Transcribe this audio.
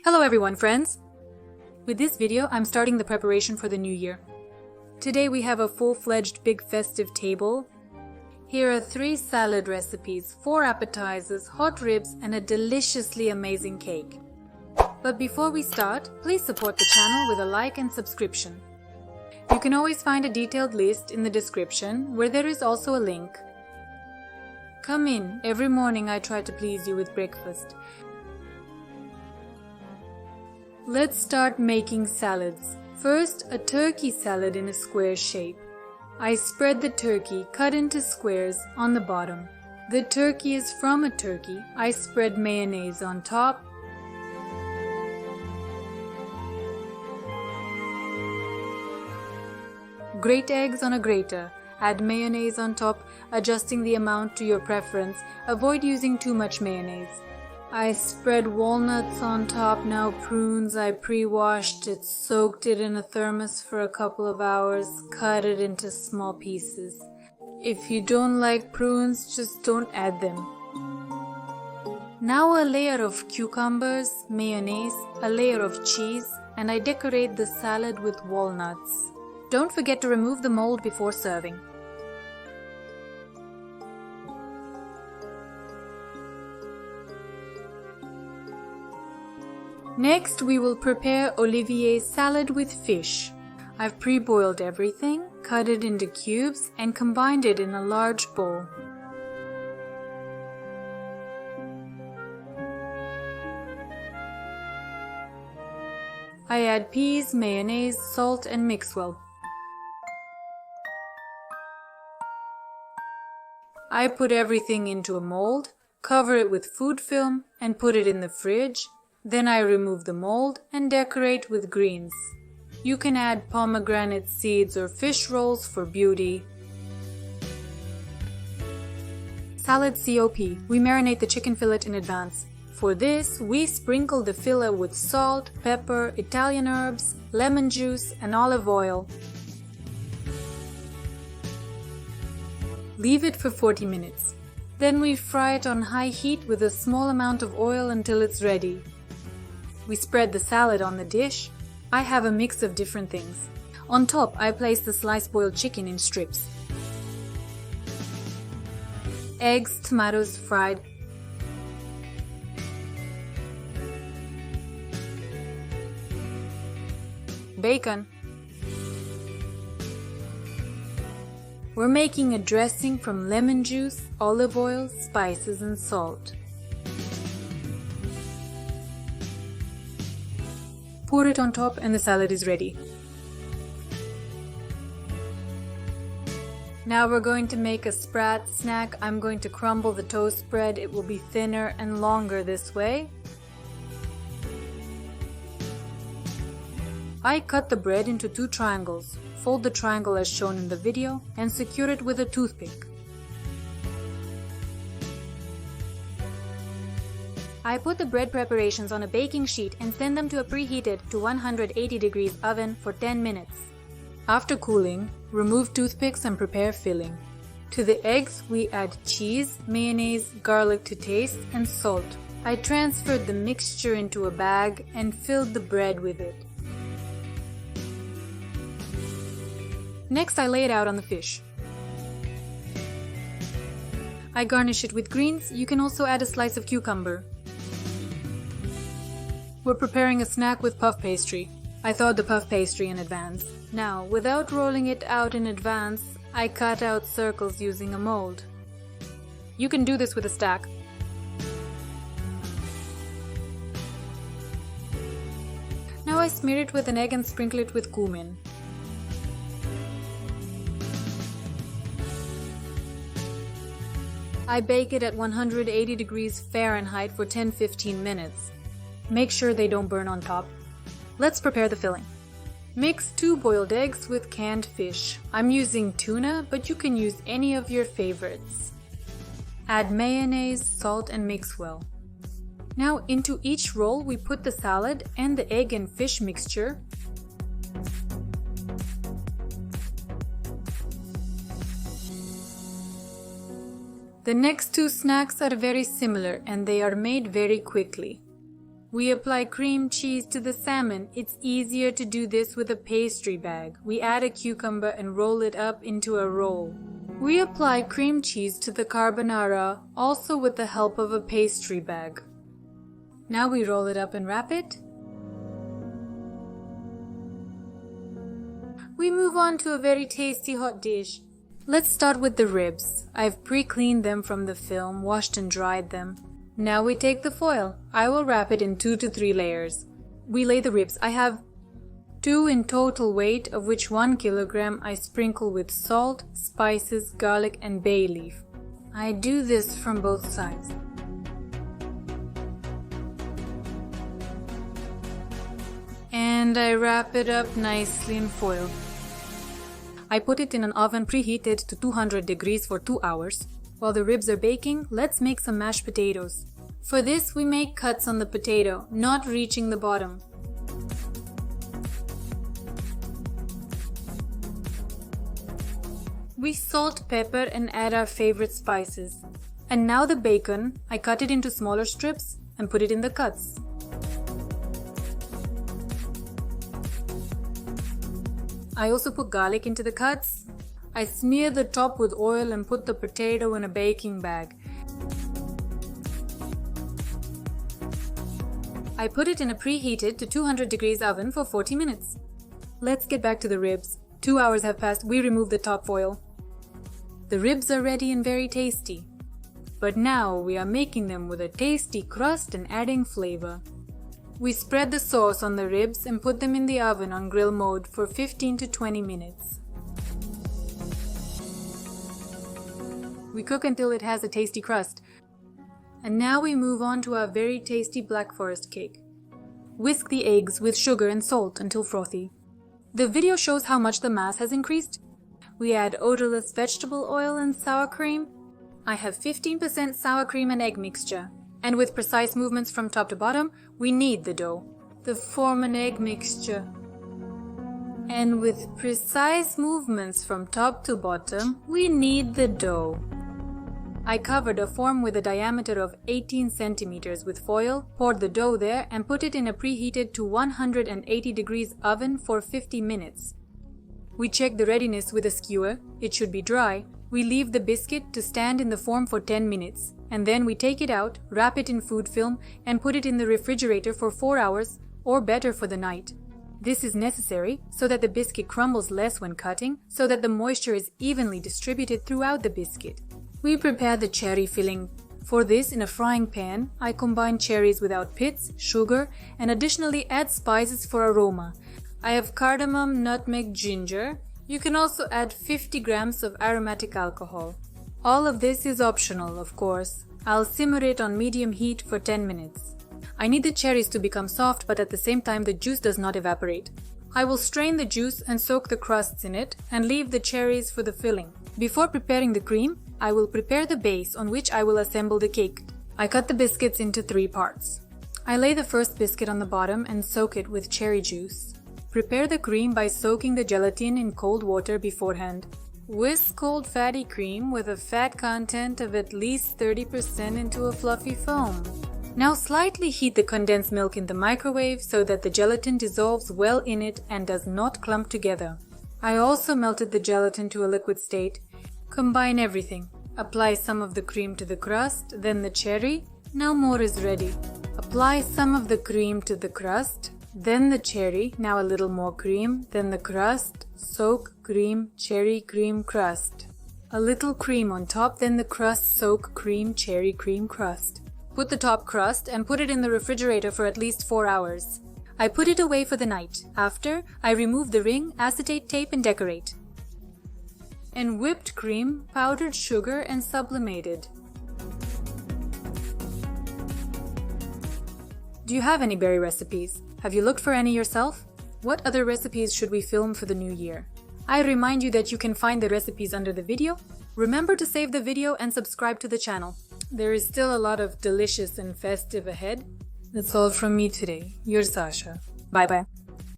Hello everyone, friends! With this video, I'm starting the preparation for the new year. Today we have a full-fledged big festive table. Here are 3 salad recipes, 4 appetizers, hot ribs, and a deliciously amazing cake. But before we start, please support the channel with a like and subscription. You can always find a detailed list in the description, where there is also a link. Come in, every morning I try to please you with breakfast. Let's start making salads. First, a turkey salad in a square shape. I spread the turkey, cut into squares, on the bottom. The turkey is from a turkey. I spread mayonnaise on top. Grate eggs on a grater. Add mayonnaise on top, adjusting the amount to your preference. Avoid using too much mayonnaise. I spread walnuts on top. Now prunes, I pre-washed it, soaked it in a thermos for a couple of hours, cut it into small pieces. If you don't like prunes, just don't add them. Now a layer of cucumbers, mayonnaise, a layer of cheese, and I decorate the salad with walnuts. Don't forget to remove the mold before serving. Next, we will prepare Olivier's salad with fish. I've pre-boiled everything, cut it into cubes, and combined it in a large bowl. I add peas, mayonnaise, salt, and mix well. I put everything into a mold, cover it with food film, and put it in the fridge. Then I remove the mold and decorate with greens. You can add pomegranate seeds or fish rolls for beauty. Salad COP. We marinate the chicken fillet in advance. For this, we sprinkle the fillet with salt, pepper, Italian herbs, lemon juice, and olive oil. Leave it for 40 minutes. Then we fry it on high heat with a small amount of oil until it's ready. We spread the salad on the dish. I have a mix of different things. On top, I place the sliced boiled chicken in strips. Eggs, tomatoes, fried. Bacon. We're making a dressing from lemon juice, olive oil, spices, and salt. Pour it on top and the salad is ready. Now we're going to make a sprat snack. I'm going to crumble the toast bread. It will be thinner and longer this way. I cut the bread into 2 triangles. Fold the triangle as shown in the video and secure it with a toothpick. I put the bread preparations on a baking sheet and send them to a preheated to 180 degrees oven for 10 minutes. After cooling, remove toothpicks and prepare filling. To the eggs, we add cheese, mayonnaise, garlic to taste, and salt. I transferred the mixture into a bag and filled the bread with it. Next, I lay it out on the fish. I garnish it with greens. You can also add a slice of cucumber. We're preparing a snack with puff pastry. I thawed the puff pastry in advance. Now, without rolling it out in advance, I cut out circles using a mold. You can do this with a stack. Now I smear it with an egg and sprinkle it with cumin. I bake it at 180 degrees Fahrenheit for 10-15 minutes. Make sure they don't burn on top. Let's prepare the filling. Mix 2 boiled eggs with canned fish. I'm using tuna, but you can use any of your favorites. Add mayonnaise, salt, and mix well. Now into each roll we put the salad and the egg and fish mixture. The next 2 snacks are very similar and they are made very quickly. We apply cream cheese to the salmon. It's easier to do this with a pastry bag. We add a cucumber and roll it up into a roll. We apply cream cheese to the carbonara, also with the help of a pastry bag. Now we roll it up and wrap it. We move on to a very tasty hot dish. Let's start with the ribs. I've pre-cleaned them from the film, washed and dried them. Now we take the foil. I will wrap it in 2 to 3 layers. We lay the ribs. I have 2 in total weight, of which 1 kilogram I sprinkle with salt, spices, garlic and bay leaf. I do this from both sides. And I wrap it up nicely in foil. I put it in an oven preheated to 200 degrees for 2 hours. While the ribs are baking, let's make some mashed potatoes. For this, we make cuts on the potato, not reaching the bottom. We salt, pepper and add our favorite spices. And now the bacon, I cut it into smaller strips and put it in the cuts. I also put garlic into the cuts. I smear the top with oil and put the potato in a baking bag. I put it in a preheated to 200 degrees oven for 40 minutes. Let's get back to the ribs. 2 hours have passed. We remove the top foil. The ribs are ready and very tasty. But now we are making them with a tasty crust and adding flavor. We spread the sauce on the ribs and put them in the oven on grill mode for 15 to 20 minutes. We cook until it has a tasty crust. And now we move on to our very tasty Black Forest cake. Whisk the eggs with sugar and salt until frothy. The video shows how much the mass has increased. We add odorless vegetable oil and sour cream. I have 15% sour cream and egg mixture. And with precise movements from top to bottom, we knead the dough. To form an egg mixture. And with precise movements from top to bottom, we knead the dough. I covered a form with a diameter of 18 centimeters with foil, poured the dough there and put it in a preheated to 180 degrees oven for 50 minutes. We check the readiness with a skewer. It should be dry. We leave the biscuit to stand in the form for 10 minutes. And then we take it out, wrap it in food film and put it in the refrigerator for 4 hours or better for the night. This is necessary so that the biscuit crumbles less when cutting, so that the moisture is evenly distributed throughout the biscuit. We prepare the cherry filling. For this, in a frying pan, I combine cherries without pits, sugar, and additionally add spices for aroma. I have cardamom, nutmeg, ginger. You can also add 50 grams of aromatic alcohol. All of this is optional, of course. I'll simmer it on medium heat for 10 minutes. I need the cherries to become soft, but at the same time the juice does not evaporate. I will strain the juice and soak the crusts in it and leave the cherries for the filling. Before preparing the cream, I will prepare the base on which I will assemble the cake. I cut the biscuits into 3 parts. I lay the first biscuit on the bottom and soak it with cherry juice. Prepare the cream by soaking the gelatin in cold water beforehand. Whisk cold fatty cream with a fat content of at least 30% into a fluffy foam. Now slightly heat the condensed milk in the microwave so that the gelatin dissolves well in it and does not clump together. I also melted the gelatin to a liquid state. Combine everything. Apply some of the cream to the crust, then the cherry. Now more is ready. Apply some of the cream to the crust, then the cherry, now a little more cream, then the crust, soak, cream, cherry, cream, crust. A little cream on top, then the crust, soak, cream, cherry, cream, crust. Put the top crust and put it in the refrigerator for at least 4 hours. I put it away for the night. After, I remove the ring, acetate tape and decorate. And whipped cream, powdered sugar and sublimated. Do you have any berry recipes? Have you looked for any yourself? What other recipes should we film for the new year? I remind you that you can find the recipes under the video. Remember to save the video and subscribe to the channel. There is still a lot of delicious and festive ahead. That's all from me today. Your Sasha. Bye bye.